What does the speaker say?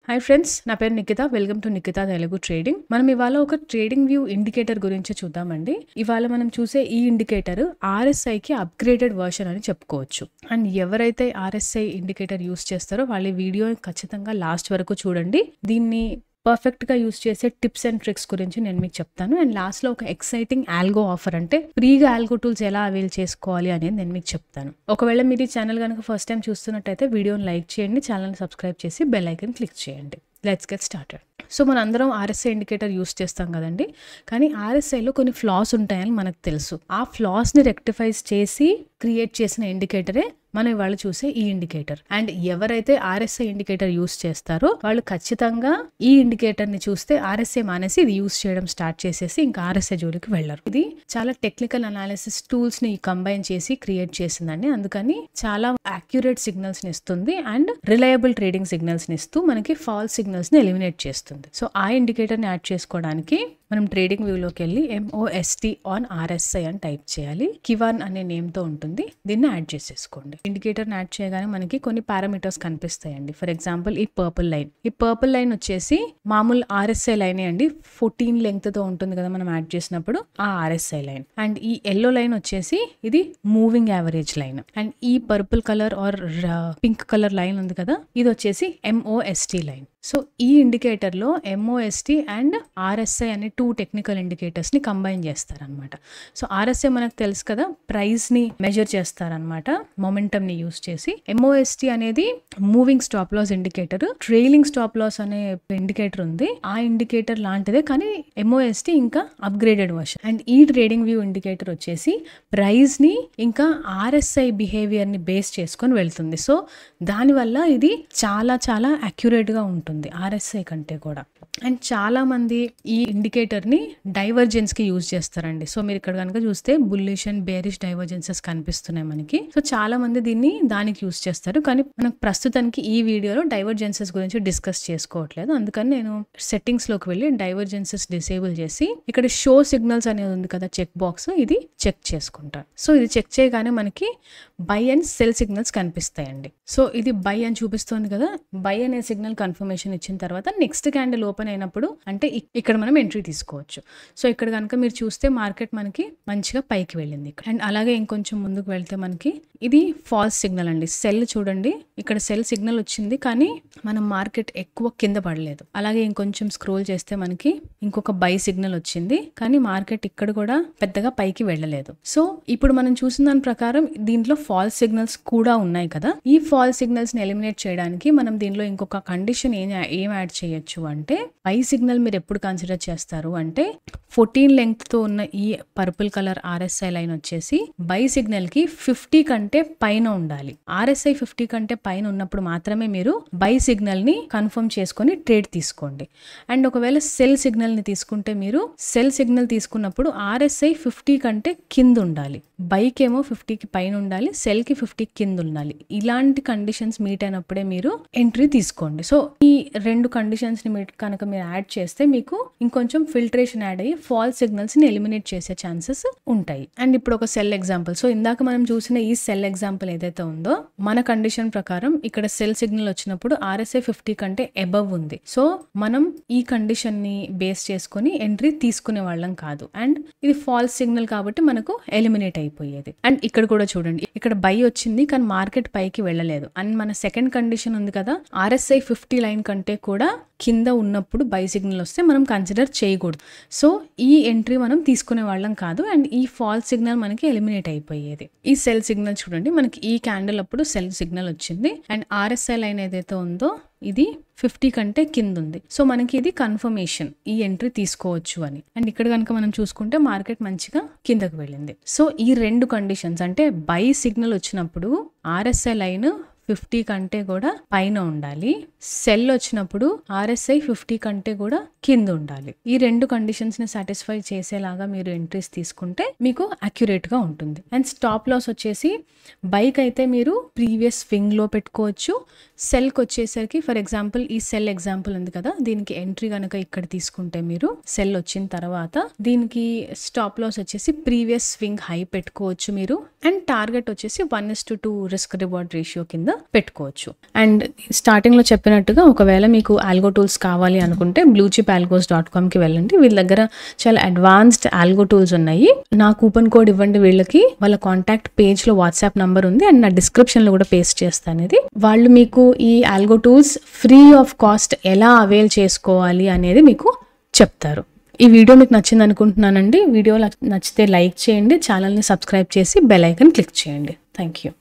Hi friends, నా పేరు Nikhita. Welcome to Nikhita Telugu trading. మనం ఇవాళ ఒక ట్రేడింగ్ వ్యూ ఇండికేటర్ గురించి చూద్దామండి. ఇవాళ మనం చూసే ఈ ఇండికేటర్ ఆర్ఎస్ఐకి అప్గ్రేడెడ్ వర్షన్ అని చెప్పుకోవచ్చు. అండ్ ఎవరైతే ఆర్ఎస్ఐ ఇండికేటర్ యూస్ చేస్తారో వాళ్ళ వీడియో ఖచ్చితంగా లాస్ట్ వరకు చూడండి. దీన్ని పర్ఫెక్ట్గా యూస్ చేసే టిప్స్ అండ్ ట్రిక్స్ గురించి నేను మీకు చెప్తాను. అండ్ లాస్ట్లో ఒక ఎక్సైటింగ్ ఆల్గో ఆఫర్, అంటే ఫ్రీగా ఆల్గో టూల్స్ ఎలా అవైల్ చేసుకోవాలి అనేది నేను మీకు చెప్తాను. ఒకవేళ మీరు ఈ ఛానల్ కనుక ఫస్ట్ టైం చూస్తున్నట్టయితే వీడియోని లైక్ చేయండి, ఛానల్ని సబ్స్క్రైబ్ చేసి బెల్ ఐకన్ క్లిక్ చేయండి. Let's get started. సో మన అందరం ఆర్ఎస్ఐ ఇండికేటర్ యూస్ చేస్తాం కదండి, కానీ ఆర్ఎస్ఐలో కొన్ని ఫ్లాస్ ఉంటాయని మనకు తెలుసు. ఆ ఫ్లాస్ని రెక్టిఫైస్ చేసి క్రియేట్ చేసిన ఇండికేటరే మనం ఇవాళ చూసే ఈ ఇండికేటర్. అండ్ ఎవరైతే ఆర్ఎస్ఐ ఇండికేటర్ యూస్ చేస్తారో వాళ్ళు ఖచ్చితంగా ఈ ఇండికేటర్ ని చూస్తే ఆర్ఎస్ఐ మానేసి ఇది యూస్ చేయడం స్టార్ట్ చేసేసి ఇంకా ఆర్ఎస్ఐ జోలికి వెళ్ళరు. ఇది చాలా టెక్నికల్ అనాలిసిస్ టూల్స్ ని కంబైన్ చేసి క్రియేట్ చేసిందండి. అందుకని చాలా యాక్యురేట్ సిగ్నల్స్ ని ఇస్తుంది అండ్ రిలయబుల్ ట్రేడింగ్ సిగ్నల్స్ ని ఇస్తూ మనకి ఫాల్స్ సిగ్నల్స్ ని ఎలిమినేట్ చేస్తుంది. సో ఆ ఇండికేటర్ ని యాడ్ చేసుకోవడానికి మనం ట్రేడింగ్ వ్యూలోకి వెళ్ళి MOST ఆన్ RSI అని టైప్ చేయాలి. కివాన్ అనే నేమ్ తో ఉంటుంది, దీన్ని యాడ్ చేసేసుకోండి. ఇండికేటర్ని యాడ్ చేయగానే మనకి కొన్ని పారామీటర్స్ కనిపిస్తాయండి. ఫర్ ఎగ్జాంపుల్ ఈ పర్పుల్ లైన్ వచ్చేసి మామూలు RSI లైనే అండి. 14 లెంగ్త్ తో ఉంటుంది కదా మనం యాడ్ చేసినప్పుడు ఆ RSI లైన్. అండ్ ఈ ఎల్లో లైన్ వచ్చేసి ఇది మూవింగ్ యావరేజ్ లైన్. అండ్ ఈ purple colour or pink colour line ఉంది కదా, ఇది వచ్చేసి MOST లైన్. సో ఈ ఇండికేటర్ లో MOST అండ్ RSI అనే 2 టెక్నికల్ ఇండికేటర్స్ ని కంబైన్ చేస్తారనమాట. సో RSI మనకు తెలుసు కదా, ప్రైస్ ని మెజర్ చేస్తారనమాట మొమెంటమ్ ని యూస్ చేసి. MOST అనేది moving stop loss indicator. Trailing stop loss అనే ఇండికేటర్ ఉంది, ఆ ఇండికేటర్ లాంటిదే, కానీ MOST ఇంకా అప్గ్రేడెడ్ వర్షన్. అండ్ ఈ ట్రేడింగ్ వ్యూ ఇండికేటర్ వచ్చేసి ప్రైస్ ని ఇంకా RSI బిహేవియర్ ని బేస్ చేసుకొని వెళ్తుంది. సో దానివల్ల ఇది చాలా చాలా అక్యురేట్ గా ఉంటుంది RSI కంటే కూడా. అండ్ చాలా మంది ఈ ఇండికేటర్ ని డైవర్జెన్స్ కి యూజ్ చేస్తారండి. సో మీరు ఇక్కడ కనుక చూస్తే బుల్లిష్ అండ్ బేరిష్ డైవర్జెన్సెస్ కనిపిస్తున్నాయి మనకి. సో చాలా మంది దీన్ని దానికి యూజ్ చేస్తారు, కానీ మనకు ప్రస్తుతానికి ఈ వీడియోలో డైవర్జెన్సెస్ గురించి డిస్కస్ చేసుకోవట్లేదు. అందుకని నేను సెట్టింగ్స్ లోకి వెళ్ళి డైవర్జెన్సెస్ డిసేబుల్ చేసి ఇక్కడ షో సిగ్నల్స్ అనేది ఉంది కదా చెక్ బాక్స్, ఇది చెక్ చేసుకుంటాను. సో ఇది చెక్ చేయగానే మనకి బై అండ్ సెల్ సిగ్నల్స్ కనిపిస్తాయండి. సో ఇది బై అని చూపిస్తుంది కదా, బై అనే సిగ్నల్ కన్ఫర్మేషన్ ఇచ్చిన తర్వాత నెక్స్ట్ క్యాండిల్ ఓపెన్ అయినప్పుడు అంటే ఇక్కడ మనం ఎంట్రీ తీసుకోవచ్చు. సో ఇక్కడ కనుక మీరు చూస్తే మార్కెట్ మనకి మంచిగా పైకి వెళ్ళింది. అండ్ అలాగే ఇంకొంచెం ముందుకు వెళ్తే మనకి ఇది ఫాల్స్ సిగ్నల్ అండి. సెల్ చూడండి, ఇక్కడ సెల్ సిగ్నల్ వచ్చింది కానీ మనం మార్కెట్ ఎక్కువ కింద పడలేదు. అలాగే ఇంకొంచెం స్క్రోల్ చేస్తే మనకి ఇంకొక బై సిగ్నల్ వచ్చింది, కానీ మార్కెట్ ఇక్కడ కూడా పెద్దగా పైకి వెళ్ళలేదు. సో ఇప్పుడు మనం చూసిన దాని ప్రకారం దీంట్లో ఫాల్స్ సిగ్నల్స్ కూడా ఉన్నాయి కదా. ఈ ఫాల్స్ సిగ్నల్స్ ని ఎలిమినేట్ చేయడానికి మనం దీనిలో ఇంకొక కండిషన్ ఏం యాడ్ చేయొచ్చు అంటే, బై సిగ్నల్ మీరు ఎప్పుడు కన్సిడర్ చేస్తారు అంటే 14 లెంగ్త్ తో ఉన్న ఈ పర్పుల్ కలర్ RSI లైన్ వచ్చేసి బై సిగ్నల్ కి 50 కంటే పైన ఉండాలి. RSI 50 కంటే పైన ఉన్నప్పుడు మాత్రమే మీరు బై సిగ్నల్ ని కన్ఫర్మ్ చేసుకొని ట్రేడ్ తీసుకోండి. అండ్ ఒకవేళ సెల్ సిగ్నల్ ని తీసుకుంటే మీరు సెల్ సిగ్నల్ తీసుకున్నప్పుడు RSI 50 కంటే కింద ఉండాలి. బైక్ ఏమో 50కి పైన ఉండాలి, సెల్ కి 50 కింద ఉండాలి. ఇలాంటి కండిషన్స్ మీట్ అయినప్పుడే మీరు ఎంట్రీ తీసుకోండి. సో ఈ 2 కండిషన్స్ ని కనుక మీరు యాడ్ చేస్తే మీకు ఇంకొంచెం ఫిల్టరేషన్ యాడ్ అయ్యి ఫాల్స్ సిగ్నల్స్ ని ఎలిమినేట్ చేసే ఛాన్సెస్ ఉంటాయి. అండ్ ఇప్పుడు ఒక సెల్ ఎగ్జాంపుల్. సో ఇందాక మనం చూసిన ఈ సెల్ ఎగ్జాంపుల్ ఏదైతే ఉందో, మన కండిషన్ ప్రకారం ఇక్కడ సెల్ సిగ్నల్ వచ్చినప్పుడు RSI 50 కంటే అబవ్ ఉంది. సో మనం ఈ కండిషన్ ని బేస్ చేసుకొని ఎంట్రీ తీసుకునే వాళ్ళం కాదు. అండ్ ఇది ఫాల్స్ సిగ్నల్ కాబట్టి మనకు ఎలిమినేట్ అయిపోయేది. అండ్ ఇక్కడ కూడా చూడండి, ఇక్కడ బై వచ్చింది కానీ మార్కెట్ పైకి వెళ్ళలేదు. అండ్ మన సెకండ్ కండిషన్ ఉంది కదా, RSI 50 లైన్ కంటే కూడా కింద ఉన్నప్పుడు బై సిగ్నల్ వస్తే మనం కన్సిడర్ చేయకూడదు. సో ఈ ఎంట్రీ మనం తీసుకునే వాళ్ళం కాదు. అండ్ ఈ ఫాల్స్ సిగ్నల్ మనకి ఎలిమినేట్ అయిపోయేది. ఈ సెల్ సిగ్నల్ చూడండి, మనకి ఈ క్యాండిల్ అప్పుడు సెల్ సిగ్నల్ వచ్చింది అండ్ RSI లైన్ ఏదైతే ఉందో ఇది 50 కంటే కింద ఉంది. సో మనకి ఇది కన్ఫర్మేషన్, ఈ ఎంట్రీ తీసుకోవచ్చు అని. అండ్ ఇక్కడ కనుక మనం చూసుకుంటే మార్కెట్ మంచిగా కిందకు వెళ్ళింది. సో ఈ 2 కండిషన్స్, అంటే బై సిగ్నల్ వచ్చినప్పుడు RSI లైన్ 50 కంటే కూడా పైన ఉండాలి, సెల్ వచ్చినప్పుడు RSI 50 కంటే కూడా కింద ఉండాలి. ఈ 2 కండిషన్స్ ని సాటిస్ఫై చేసేలాగా మీరు ఎంట్రీస్ తీసుకుంటే మీకు అక్యురేట్ గా ఉంటుంది. అండ్ స్టాప్ లాస్ వచ్చేసి బైక్ అయితే మీరు ప్రీవియస్ స్వింగ్ లో పెట్టుకోవచ్చు, సెల్కి వచ్చేసరికి ఫర్ ఎగ్జాంపుల్ ఈ సెల్ ఎగ్జాంపుల్ ఉంది కదా, దీనికి ఎంట్రీ కనుక ఇక్కడ తీసుకుంటే మీరు సెల్ వచ్చిన తర్వాత దీనికి స్టాప్ లాస్ వచ్చేసి ప్రీవియస్ స్వింగ్ హై పెట్టుకోవచ్చు మీరు. అండ్ టార్గెట్ వచ్చేసి 1:2 రిస్క్ రివార్డ్ రేషియో కింద పెట్టుకోవచ్చు. అండ్ స్టార్టింగ్లో చెప్పినట్టుగా ఒకవేళ మీకు ఆల్గో టూల్స్ కావాలి అనుకుంటే bluechipalgos.com కి వెళ్ళండి. వీళ్ళ దగ్గర చాలా అడ్వాన్స్డ్ ఆల్గో టూల్స్ ఉన్నాయి. నా కూపన్ కోడ్ ఇవ్వండి వీళ్ళకి. వాళ్ళ కాంటాక్ట్ పేజ్లో వాట్సాప్ నంబర్ ఉంది అండ్ నా డిస్క్రిప్షన్లో కూడా పేస్ట్ చేస్తాను. ఇది వాళ్ళు మీకు ఈ algo tools free of cost ఎలా అవైల్ చేసుకోవాలి అనేది మీకు చెప్తారు. ఈ వీడియో మీకు నచ్చింది అనుకుంటున్నానండి. వీడియో నచ్చితే లైక్ చేయండి, ఛానల్ని సబ్స్క్రైబ్ చేసి బెల్ ఐకాన్ క్లిక్ చేయండి. Thank you.